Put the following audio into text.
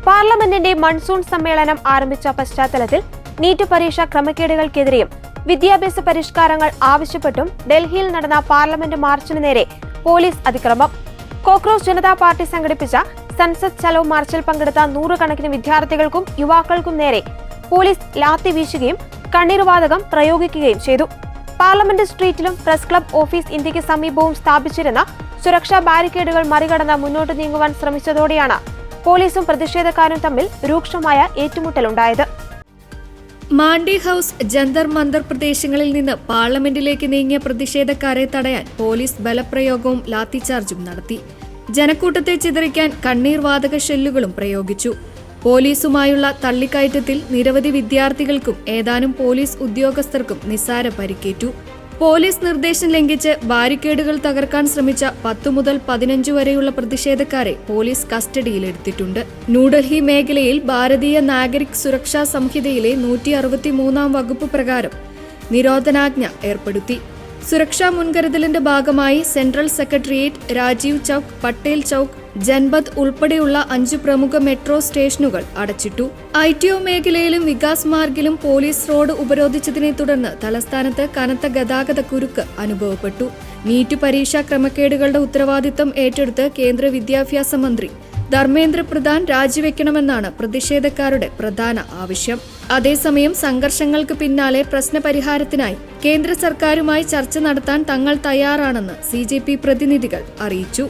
പാർലമെന്റിന്റെ മൺസൂൺ സമ്മേളനം ആരംഭിച്ച പശ്ചാത്തലത്തിൽ നീറ്റ് പരീക്ഷാ ക്രമക്കേടുകൾക്കെതിരെയും വിദ്യാഭ്യാസ പരിഷ്കാരങ്ങൾ ആവശ്യപ്പെട്ടും ഡൽഹിയിൽ നടന്ന പാർലമെന്റ് മാർച്ചിന് നേരെ പോലീസ് അതിക്രമം. കോക്രോച്ച് ജനതാ പാർട്ടി സംഘടിപ്പിച്ച സൻസദ് ചലോ മാർച്ചിൽ പങ്കെടുത്ത നൂറുകണക്കിന് വിദ്യാർത്ഥികൾക്കും യുവാക്കൾക്കും നേരെ പോലീസ് ലാത്തി വീശുകയും കണ്ണീർവാതകം പ്രയോഗിക്കുകയും ചെയ്തു. പാർലമെന്റ് സ്ട്രീറ്റിലും പ്രസ് ക്ലബ് ഓഫീസ് ഇന്ത്യക്ക് സമീപവും സ്ഥാപിച്ചിരുന്ന സുരക്ഷാ ബാരിക്കേഡുകൾ മറികടന്ന് മുന്നോട്ട് നീങ്ങുവാൻ ശ്രമിച്ചതോടെയാണ് പോലീസും പ്രതിഷേധക്കാരും തമ്മിൽ രൂക്ഷമായ ഏറ്റുമുട്ടലുണ്ടായത്. മാണ്ഡി ഹൌസ്, ജന്തർ മന്ദർ പ്രദേശങ്ങളിൽ നിന്ന് പാർലമെന്റിലേക്ക് നീങ്ങിയ പ്രതിഷേധക്കാരെ തടയാൻ പോലീസ് ബലപ്രയോഗവും ലാത്തിചാർജും നടത്തി. ജനക്കൂട്ടത്തെ ചിതറിക്കാൻ കണ്ണീർ വാതക ഷെല്ലുകളും പ്രയോഗിച്ചു. പോലീസുമായുള്ള തള്ളിക്കയറ്റത്തിൽ നിരവധി വിദ്യാർത്ഥികൾക്കും ഏതാനും പോലീസ് ഉദ്യോഗസ്ഥർക്കും നിസ്സാര പരിക്കേറ്റു. പോലീസ് നിർദ്ദേശം ലംഘിച്ച് ബാരിക്കേഡുകൾ തകർക്കാൻ ശ്രമിച്ച 10 മുതൽ 15 വരെയുള്ള പ്രതിഷേധക്കാരെ പോലീസ് കസ്റ്റഡിയിലെടുത്തിട്ടുണ്ട്. ന്യൂഡൽഹി മേഖലയിൽ ഭാരതീയ നാഗരിക് സുരക്ഷാ സംഹിതയിലെ 163 വകുപ്പ് പ്രകാരം നിരോധനാജ്ഞ ഏർപ്പെടുത്തി. സുരക്ഷാ മുൻകരുതലിന്റെ ഭാഗമായി സെൻട്രൽ സെക്രട്ടേറിയറ്റ്, രാജീവ് ചൌക്ക്, പട്ടേൽ ചൌക്ക്, ജൻപത് ഉൾപ്പെടെയുള്ള 5 പ്രമുഖ മെട്രോ സ്റ്റേഷനുകൾ അടച്ചിട്ടു. ITO മേഖലയിലും വികാസ് മാർഗിലും പോലീസ് റോഡ് ഉപരോധിച്ചതിനെ തുടർന്ന് തലസ്ഥാനത്ത് കനത്ത ഗതാഗത കുരുക്ക് അനുഭവപ്പെട്ടു. നീറ്റ് പരീക്ഷാ ക്രമക്കേടുകളുടെ ഉത്തരവാദിത്തം ഏറ്റെടുത്ത് കേന്ദ്ര വിദ്യാഭ്യാസ മന്ത്രി ധർമ്മേന്ദ്ര പ്രധാൻ രാജിവെക്കണമെന്നാണ് പ്രതിഷേധക്കാരുടെ പ്രധാന ആവശ്യം. അതേസമയം സംഘർഷങ്ങൾക്ക് പിന്നാലെ പ്രശ്നപരിഹാരത്തിനായി കേന്ദ്ര സർക്കാരുമായി ചർച്ച നടത്താൻ തങ്ങൾ തയ്യാറാണെന്ന് CJP പ്രതിനിധികൾ അറിയിച്ചു.